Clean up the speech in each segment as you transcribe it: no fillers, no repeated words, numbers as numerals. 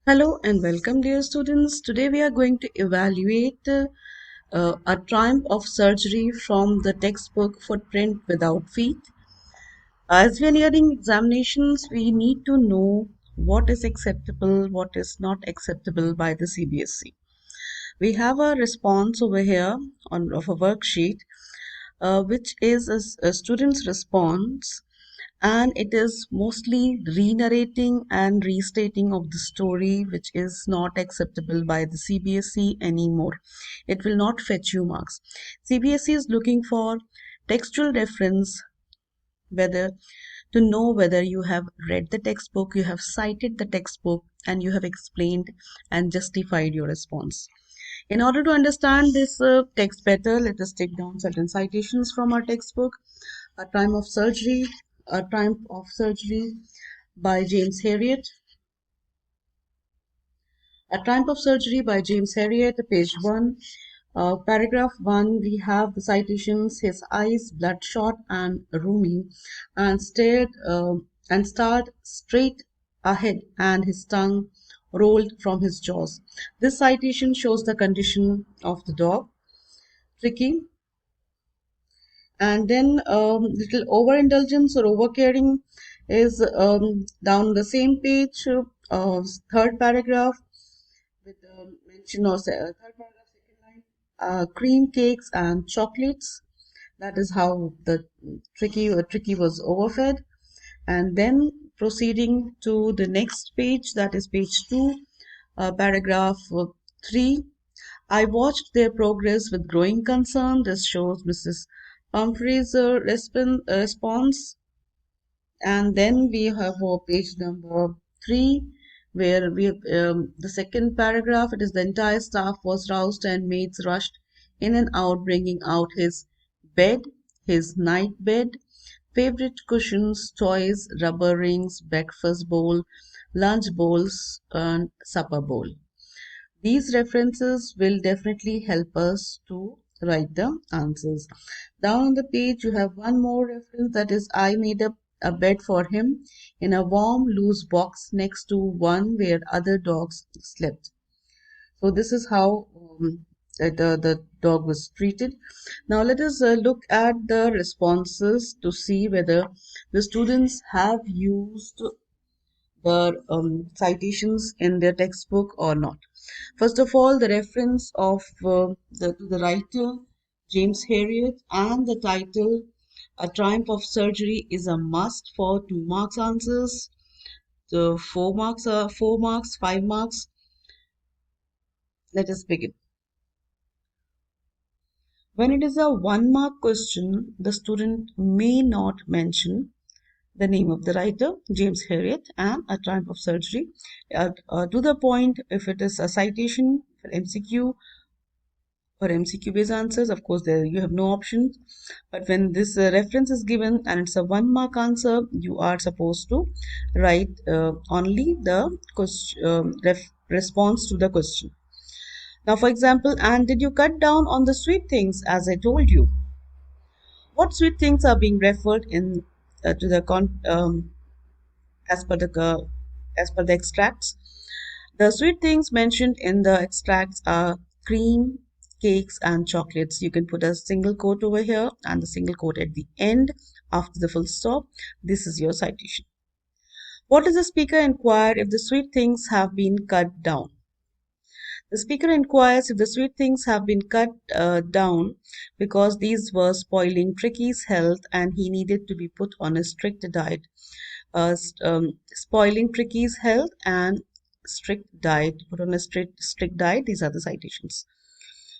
Hello and welcome, dear students. Today we are going to evaluate a triumph of surgery from the textbook Footprint Without Feet. As we are nearing examinations, we need to know what is acceptable, what is not acceptable by the CBSE. We have a response over here of a worksheet, which is a student's response, and it is mostly re-narrating and restating of the story, which is not acceptable by the CBSE anymore. It will not fetch you marks. CBSE is looking for textual reference, whether to know whether you have read the textbook, you have cited the textbook, and you have explained and justified your response. In order to understand this text better, let us take down certain citations from our textbook. A Time of Surgery, A Time of Surgery by James Herriot. A Triumph of Surgery by James Herriot, page 1. Paragraph 1, we have the citations: his eyes bloodshot and roomy, and stared straight ahead, and his tongue rolled from his jaws. This citation shows the condition of the dog. Tricky. And then little overindulgence or overcaring is down the same page, third paragraph, with mention of third paragraph, second line, cream cakes and chocolates. That is how the tricky was overfed. And then proceeding to the next page, that is page 2, paragraph 3. I watched their progress with growing concern. This shows Mrs. Humphrey's response. And then we have page number 3, where the second paragraph. It is: the entire staff was roused and maids rushed in and out, bringing out his bed, his night bed, favorite cushions, toys, rubber rings, breakfast bowl, lunch bowls, and supper bowl. These references will definitely help us to write the answers. Down on the page, you have one more reference, that is: I made up a bed for him in a warm, loose box next to one where other dogs slept. So, this is how the dog was treated. Now, let us look at the responses to see whether the students have used the citations in their textbook or not. First of all, the reference of the writer James Herriot and the title A Triumph of Surgery is a must for 2 marks answers. The 4 marks are 4 marks, 5 marks. Let us begin. When it is a 1 mark question, the student may not mention the name of the writer, James Herriot, and A Triumph of Surgery. To the point, if it is a citation for MCQ or MCQ based answers, of course, there you have no options. But when this reference is given and it's a 1 mark answer, you are supposed to write only the question, response to the question. Now, for example, and did you cut down on the sweet things as I told you? What sweet things are being referred in to the as per the extracts? The sweet things mentioned in the extracts are cream, cakes, and chocolates. You can put a single quote over here and the single quote at the end after the full stop. This is your citation. What does the speaker inquire if the sweet things have been cut down? The speaker inquires if the sweet things have been cut down because these were spoiling Tricky's health and he needed to be put on a strict diet. Spoiling Tricky's health and strict diet, put on a strict diet. These are the citations.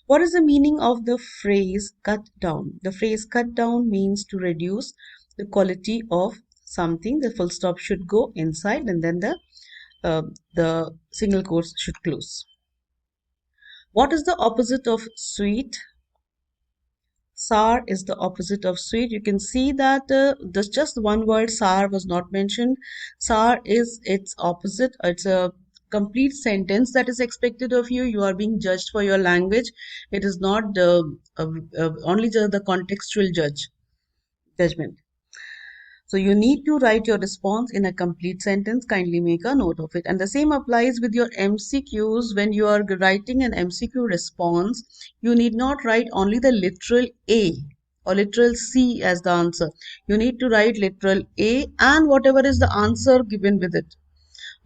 What is the meaning of the phrase cut down? The phrase cut down means to reduce the quality of something. The full stop should go inside and then the single quotes should close. What is the opposite of sweet? Sour is the opposite of sweet. You can see that there's just one word, sour, was not mentioned. Sour is its opposite. It's a complete sentence that is expected of you. You are being judged for your language. It is not only the contextual judgment. So you need to write your response in a complete sentence. Kindly make a note of it. And the same applies with your MCQs. When you are writing an MCQ response, you need not write only the literal A or literal C as the answer. You need to write literal A and whatever is the answer given with it.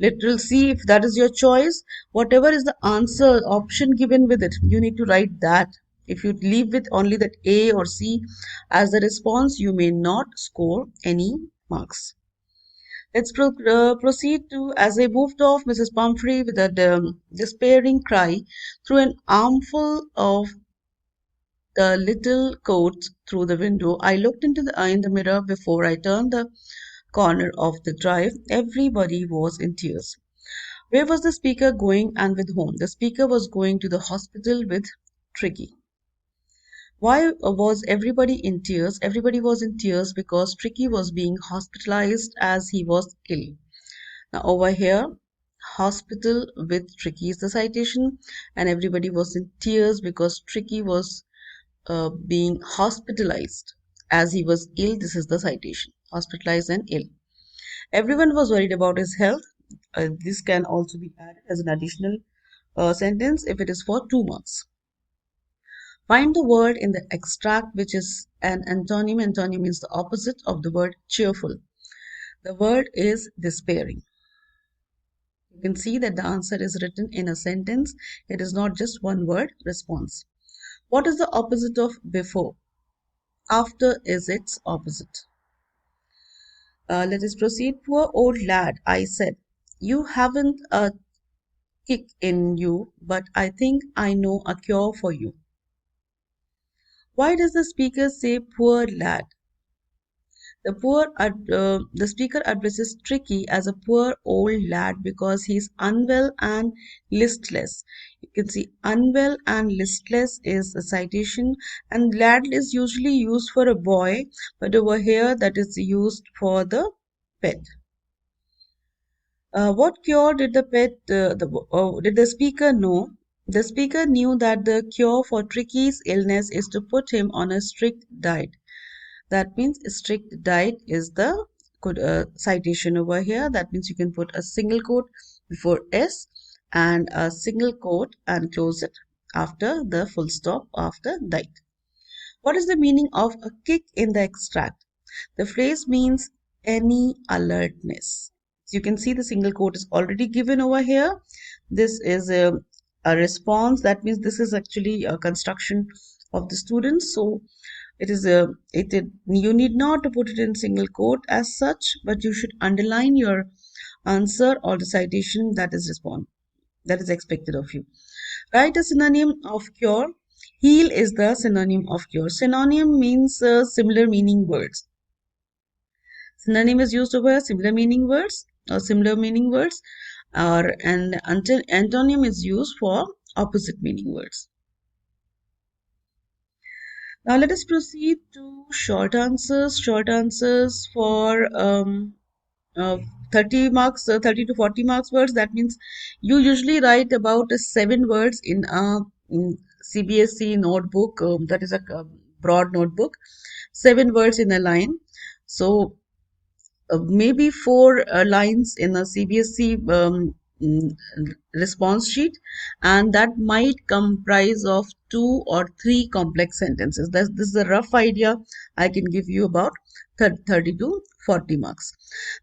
Literal C, if that is your choice, whatever is the answer option given with it, you need to write that. If you leave with only that A or C as the response, you may not score any marks. Let's proceed to, as I moved off Mrs. Pumphrey with a despairing cry through an armful of the little coats through the window. I looked into the eye in the mirror before I turned the corner of the drive. Everybody was in tears. Where was the speaker going and with whom? The speaker was going to the hospital with Tricky. Why was everybody in tears? Everybody was in tears because Tricky was being hospitalized as he was ill. Now, over here, hospital with Tricky is the citation, and everybody was in tears because Tricky was being hospitalized as he was ill. This is the citation, hospitalized and ill. Everyone was worried about his health. This can also be added as an additional sentence if it is for 2 marks. Find the word in the extract which is an antonym. Antonym means the opposite of the word cheerful. The word is despairing. You can see that the answer is written in a sentence. It is not just one word response. What is the opposite of before? After is its opposite. Let us proceed. Poor old lad, I said. You haven't a kick in you, but I think I know a cure for you. Why does the speaker say poor lad? The speaker addresses Tricky as a poor old lad because he is unwell and listless. You can see unwell and listless is a citation, and lad is usually used for a boy, but over here that is used for the pet. What cure did did the speaker know? The speaker knew that the cure for Tricky's illness is to put him on a strict diet. That means strict diet is the good citation over here. That means you can put a single quote before S and a single quote and close it after the full stop after diet. What is the meaning of a kick in the extract? The phrase means any alertness. So you can see the single quote is already given over here. This is a response. That means this is actually a construction of the students. So it is you need not to put it in single quote as such, but you should underline your answer or the citation that is expected of you. Write a synonym of cure. Heal is the synonym of cure. Synonym means similar meaning words. Synonym is used over similar meaning words or similar meaning words, and antonym is used for opposite meaning words. Now let us proceed to short answers. Short answers for 30 marks, 30 to 40 marks words. That means you usually write about 7 words in a CBSE notebook. That is a broad notebook. 7 words in a line. So maybe 4 lines in a CBSE mm, response sheet, and that might comprise of 2 or 3 complex sentences. This is a rough idea I can give you about 30 to 40 marks.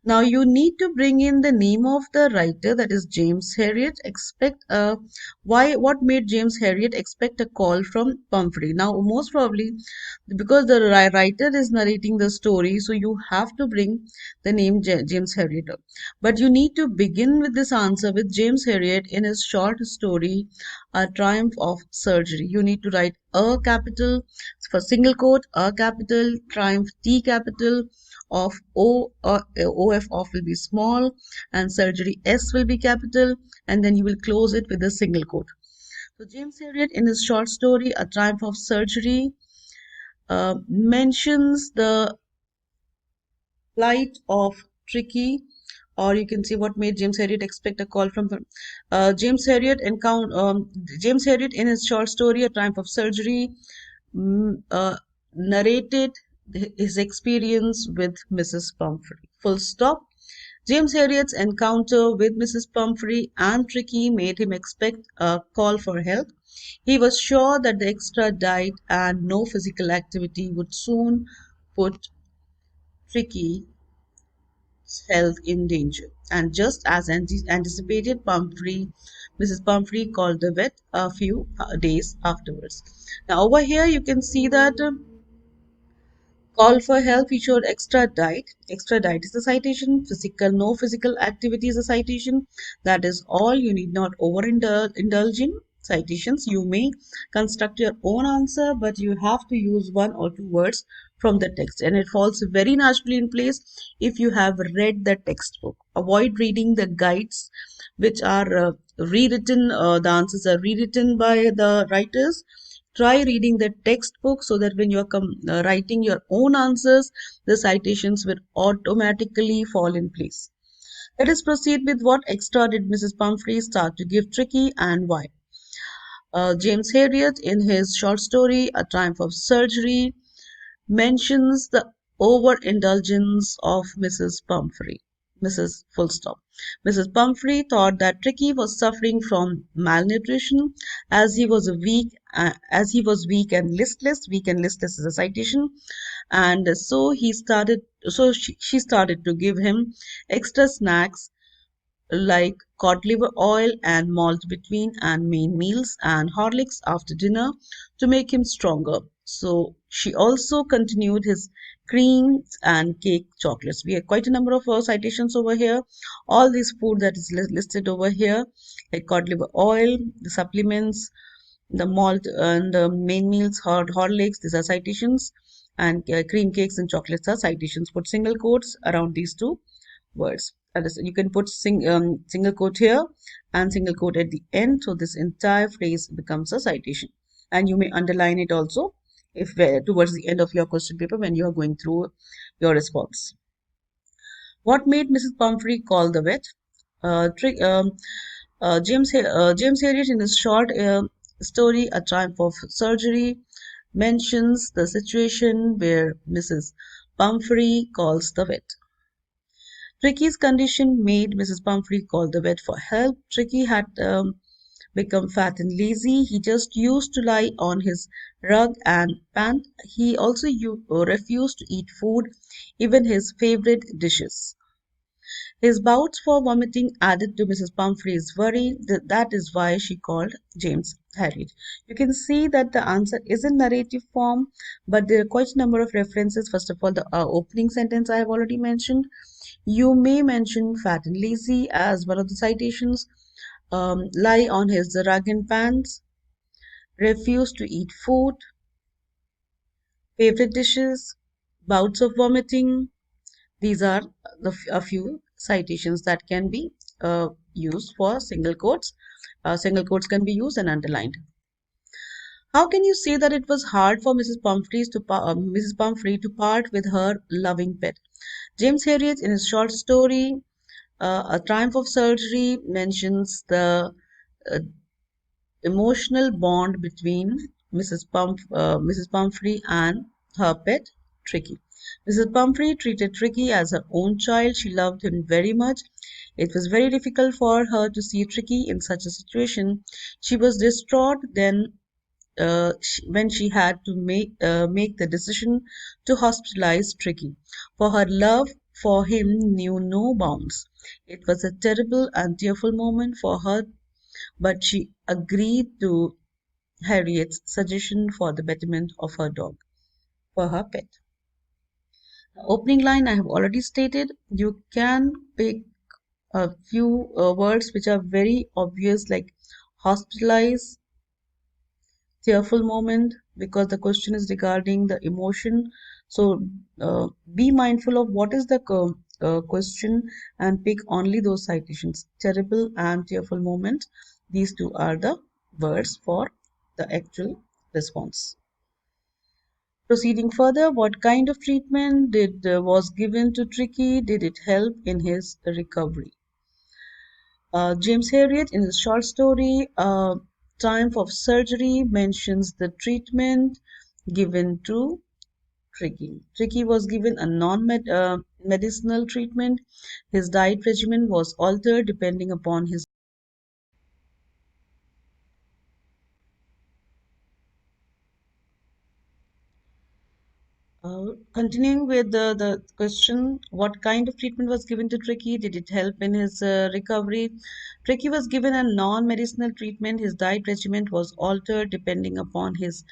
Now you need to bring in the name of the writer, that is James Herriot. What made James Herriot expect a call from Pumphrey? Now most probably because the writer is narrating the story, so you have to bring the name James Herriot up. But you need to begin with this answer with James Herriot in his short story, A Triumph of Surgery. You need to write a capital for single quote, a capital, triumph, T capital, of OF off will be small, and surgery S will be capital, and then you will close it with a single quote. So James Herriot in his short story, A Triumph of Surgery, mentions the plight of Tricky, or you can see what made James Herriot expect a call from James Herriot in his short story A Triumph of Surgery narrated his experience with Mrs. Pumphrey. Full stop. James Herriot's encounter with Mrs. Pumphrey and Tricky made him expect a call for help. He was sure that the extra diet and no physical activity would soon put Tricky's health in danger. And just as anticipated, Mrs. Pumphrey called the vet a few days afterwards. Now, over here, you can see that. Call for help featured extra diet. Extra diet is a citation. No physical activity is a citation. That is all. You need not indulge in citations. You may construct your own answer, but you have to use one or two words from the text, and it falls very naturally in place if you have read the textbook. Avoid reading the guides, which are rewritten. The answers are rewritten by the writers. Try reading the textbook so that when you are writing your own answers, the citations will automatically fall in place. Let us proceed with what extra did Mrs. Pumphrey start to give Tricky and why. James Herriot, in his short story, A Triumph of Surgery, mentions the overindulgence of Mrs. Pumphrey. Mrs. Full stop. Mrs. Pumphrey thought that Tricky was suffering from malnutrition as he was weak and listless. Weak and listless is a citation, and so he started. So she started to give him extra snacks like cod liver oil and malt between and main meals and Horlicks after dinner to make him stronger. So she also continued his creams and cake chocolates. We have quite a number of citations over here. All this food that is listed over here, like cod liver oil, the supplements, the malt and the main meals, Horlicks, these are citations, and cream cakes and chocolates are citations. Put single quotes around these two words. You can put single quote here and single quote at the end. So this entire phrase becomes a citation. And you may underline it also if towards the end of your question paper when you are going through your response. What made Mrs. Pumphrey call the vet? Trick, James Herriot, in his short story, A Triumph of Surgery, mentions the situation where Mrs. Pumphrey calls the vet. Tricky's condition made Mrs. Pumphrey call the vet for help. Tricky had become fat and lazy. He just used to lie on his rug and pant. He also refused to eat food, even his favorite dishes. His bouts for vomiting added to Mrs. Pumphrey's worry. That is why she called James Harriet. You can see that the answer is in narrative form, but there are quite a number of references. First of all, the opening sentence I have already mentioned. You may mention fat and lazy as one of the citations. Lie on his rug and pants. Refuse to eat food. Favorite dishes. Bouts of vomiting. These are a few citations that can be used for single quotes. Single quotes can be used and underlined. How can you say that it was hard for Mrs. Pumphrey to part with her loving pet? James Herriot, in his short story, A Triumph of Surgery, mentions the uh, emotional bond between Mrs. Pumphrey and her pet, Tricky. Mrs. Pumphrey treated Tricky as her own child. She loved him very much. It was very difficult for her to see Tricky in such a situation. She was distraught when she had to make the decision to hospitalize Tricky. For her love for him knew no bounds. It was a terrible and tearful moment for her, but she agreed to Harriet's suggestion for the betterment of her dog, for her pet. The opening line I have already stated. You can pick a few words which are very obvious, like hospitalize, tearful moment, because the question is regarding the emotion. So be mindful of what is the question and pick only those citations. Terrible and tearful moment. These two are the words for the actual response. Proceeding further, what kind of treatment was given to Tricky? Did it help in his recovery? James Herriot, in his short story, Triumph of Surgery, mentions the treatment given to Tricky. Tricky was given a non-medicinal treatment. His diet regimen was altered depending upon his. Continuing with the question, what kind of treatment was given to Tricky? Did it help in his recovery? Tricky was given a non-medicinal treatment. His diet regimen was altered depending upon his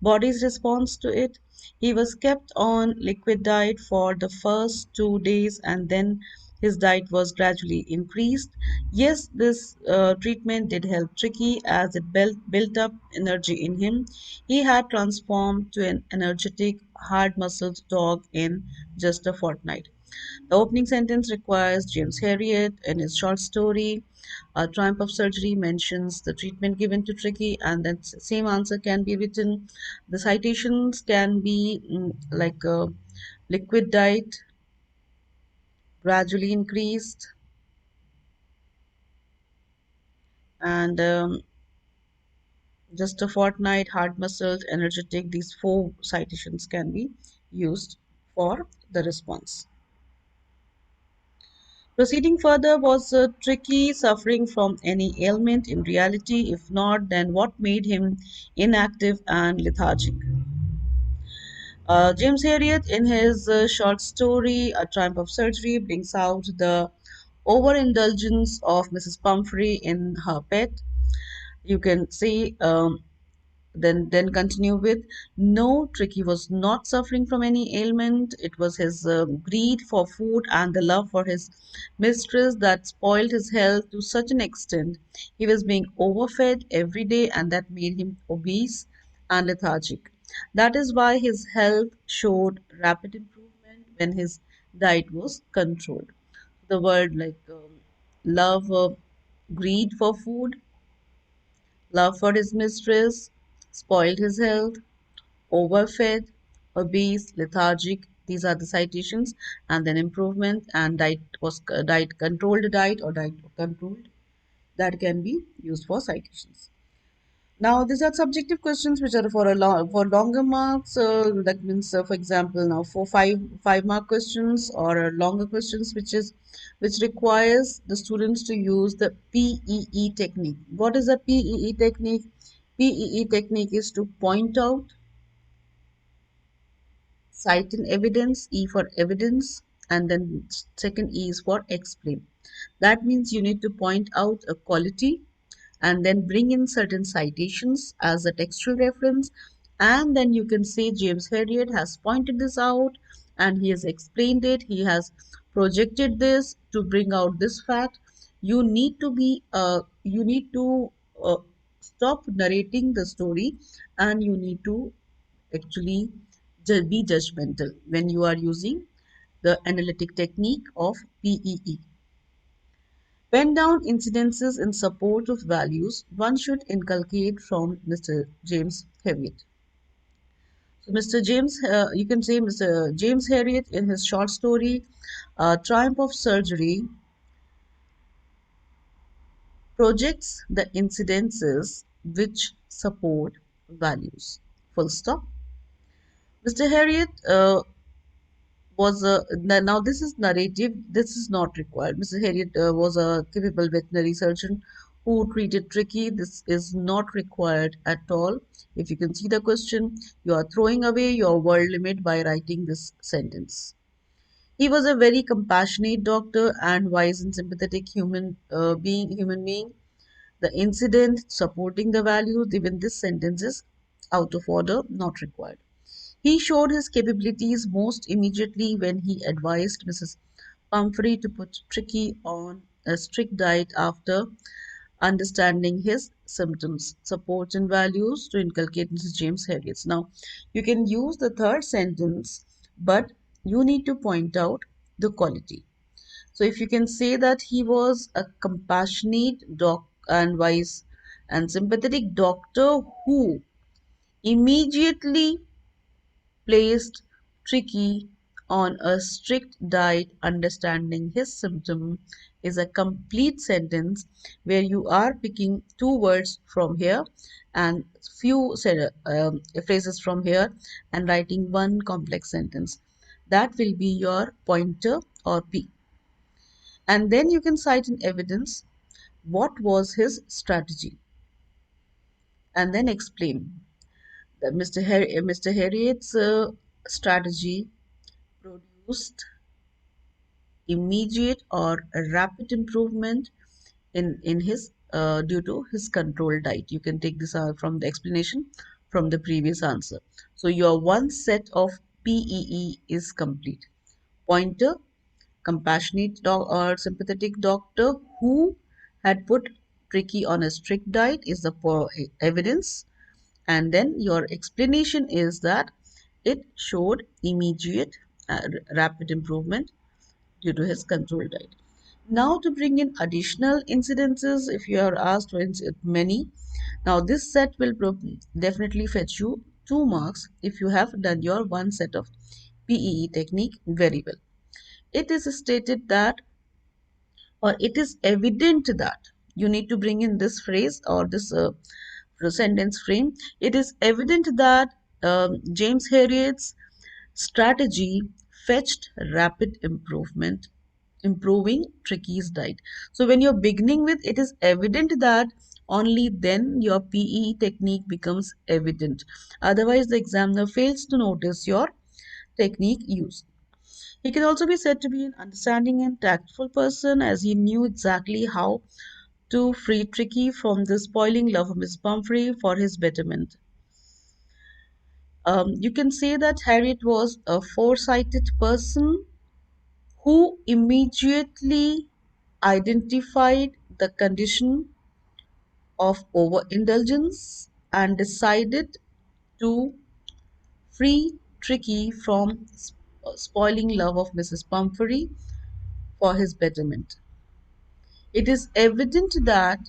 body's response to it. He was kept on liquid diet for the first 2 days and then his diet was gradually increased. Yes, this treatment did help Tricky as it built up energy in him. He had transformed to an energetic, hard muscled dog in just a fortnight. The opening sentence requires James Herriot in his short story. A Triumph of Surgery mentions the treatment given to Tricky, and that same answer can be written. The citations can be like liquid diet, gradually increased, and just a fortnight, hard muscled, energetic. These four citations can be used for the response. Proceeding further, was Tricky suffering from any ailment in reality? If not, then what made him inactive and lethargic? James Herriot, in his short story, A Triumph of Surgery, brings out the overindulgence of Mrs. Pumphrey in her pet. You can see then continue with, no, Tricky was not suffering from any ailment. It was his greed for food and the love for his mistress that spoiled his health to such an extent. He was being overfed every day and that made him obese and lethargic. That is why his health showed rapid improvement when his diet was controlled. The word like love, greed for food, love for his mistress, spoiled his health, overfed, obese, lethargic. These are the citations, and then improvement and diet controlled diet or diet controlled that can be used for citations. Now, these are subjective questions which are for longer marks. That means, for example, now for five-mark questions or longer questions, which requires the students to use the PEE technique. What is the PEE technique? PEE technique is to point out, cite in evidence, E for evidence, and then second E is for explain. That means you need to point out a quality and then bring in certain citations as a textual reference, and then you can say James Herriot has pointed this out and he has explained it, he has projected this to bring out this fact. You need to stop narrating the story and you need to actually be judgmental when you are using the analytic technique of PEE. Pen down incidences in support of values one should inculcate from Mr. James Herriot. So, Mr. James, you can say Mr. James Herriot in his short story, Triumph of Surgery, projects the incidences which support values. Full stop. Mr. Herriot was a now this is narrative, this is not required. Mr. Harriet was a capable veterinary surgeon who treated Tricky. This is not required at all. If you can see the question, you are throwing away your word limit by writing this sentence. He was a very compassionate doctor and wise and sympathetic human being. The incident supporting the values given this sentence is out of order, not required. He showed his capabilities most immediately when he advised Mrs. Pumphrey to put Tricky on a strict diet after understanding his symptoms, supports, and values to inculcate Mrs. James Harriet's. Now, you can use the third sentence, but you need to point out the quality. So, if you can say that he was a compassionate doc and wise and sympathetic doctor who immediately placed Tricky on a strict diet, understanding his symptom is a complete sentence where you are picking two words from here and few phrases from here and writing one complex sentence. That will be your pointer or P. And then you can cite in evidence what was his strategy and then explain that Mr. Harriet's strategy produced immediate or a rapid improvement in his due to his controlled diet. You can take this from the explanation from the previous answer. So your one set of PEE is complete. Pointer, compassionate or sympathetic doctor who had put Tricky on a strict diet is the evidence, and then your explanation is that it showed immediate rapid improvement due to his controlled diet. Now to bring in additional incidences, if you are asked for many, now this set will definitely fetch you 2 marks if you have done your one set of PEE technique very well. It is stated that, or it is evident that, you need to bring in this phrase or this sentence frame. It is evident that James Harriet's strategy fetched rapid improvement, improving Tricky's diet. So when you're beginning with it is evident that, only then your PE technique becomes evident. Otherwise, the examiner fails to notice your technique used. He can also be said to be an understanding and tactful person, as he knew exactly how to free Tricky from the spoiling love of Miss Pumphrey for his betterment. You can say that Harriet was a foresighted person who immediately identified the condition of overindulgence and decided to free Tricky from spoiling love of Mrs. Pumphrey for his betterment. It is evident that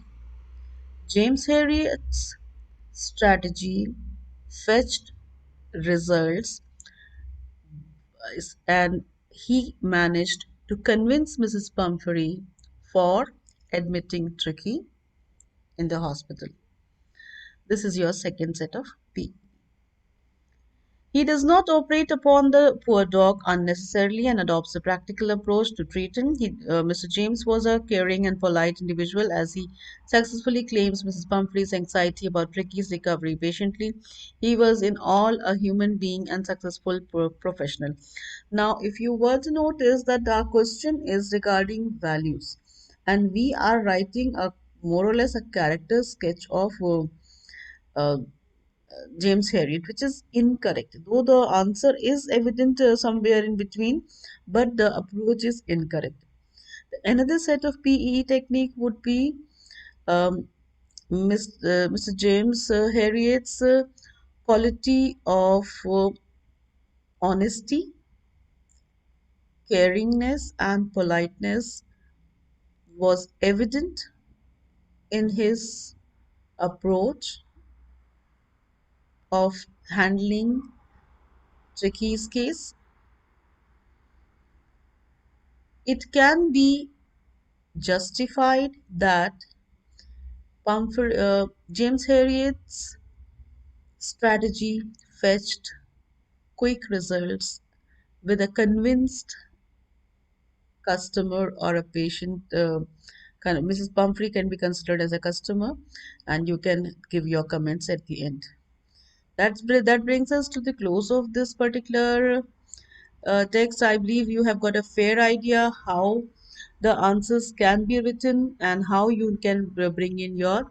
James Harriet's strategy fetched results, and he managed to convince Mrs. Pumphrey for admitting Tricky in the hospital. This is your second set of P. He does not operate upon the poor dog unnecessarily and adopts a practical approach to treat him. Mr. James was a caring and polite individual, as he successfully claims Mrs. Pumphrey's anxiety about Ricky's recovery patiently. He was in all a human being and successful professional. Now, if you were to notice that our question is regarding values, and we are writing a more or less a character sketch of uh, James Harriet, which is incorrect. Though the answer is evident somewhere in between, but the approach is incorrect. Another set of PE technique would be um, Mr. James Harriet's quality of honesty, caringness, and politeness was evident in his approach of handling Tricky's case. It can be justified that James Harriet's strategy fetched quick results with a convinced customer or a patient. Mrs. Pumphrey can be considered as a customer, and you can give your comments at the end. That brings us to the close of this particular text. I believe you have got a fair idea how the answers can be written and how you can bring in your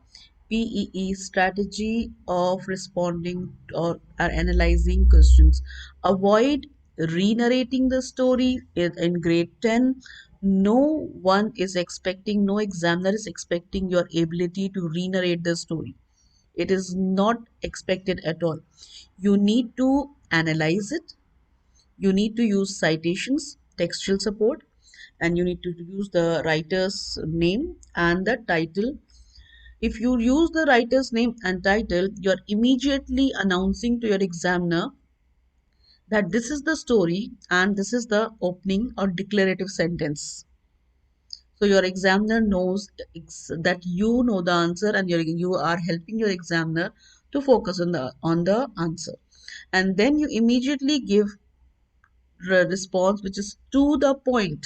PEE strategy of responding or analyzing questions. Avoid re-narrating the story in grade 10. No one is expecting, no examiner is expecting your ability to re-narrate the story. It is not expected at all. You need to analyze it, you need to use citations, textual support, and you need to use the writer's name and the title. If you use the writer's name and title, you're immediately announcing to your examiner that this is the story and this is the opening or declarative sentence. So your examiner knows that you know the answer, and you are helping your examiner to focus on the answer. And then you immediately give response which is to the point.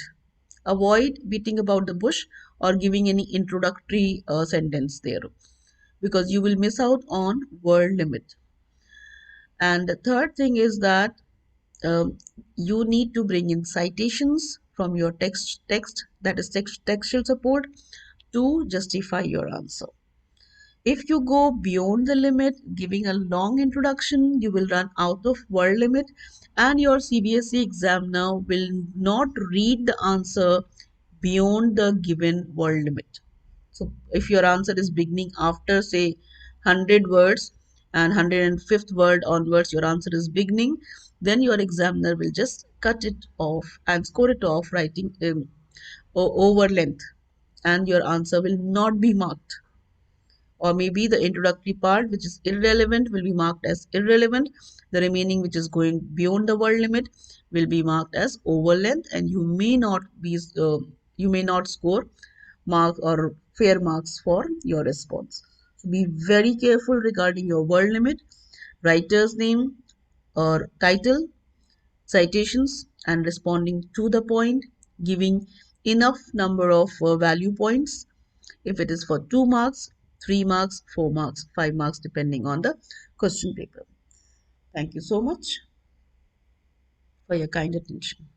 Avoid beating about the bush or giving any introductory sentence there, because you will miss out on word limit. And the third thing is that um, you need to bring in citations from your text, that is textual support, to justify your answer. If you go beyond the limit, giving a long introduction, you will run out of word limit, and your CBSE examiner will not read the answer beyond the given word limit. So if your answer is beginning after, say, 100 words, and 105th word onwards your answer is beginning, then your examiner will just cut it off and score it off, writing over length, and your answer will not be marked. Or maybe the introductory part which is irrelevant will be marked as irrelevant. The remaining which is going beyond the word limit will be marked as over length, and you may not score mark or fair marks for your response. So be very careful regarding your word limit, writer's name or title, citations, and responding to the point, giving enough number of value points. If it is for 2 marks, 3 marks, 4 marks, 5 marks, depending on the question paper. Thank you so much for your kind attention.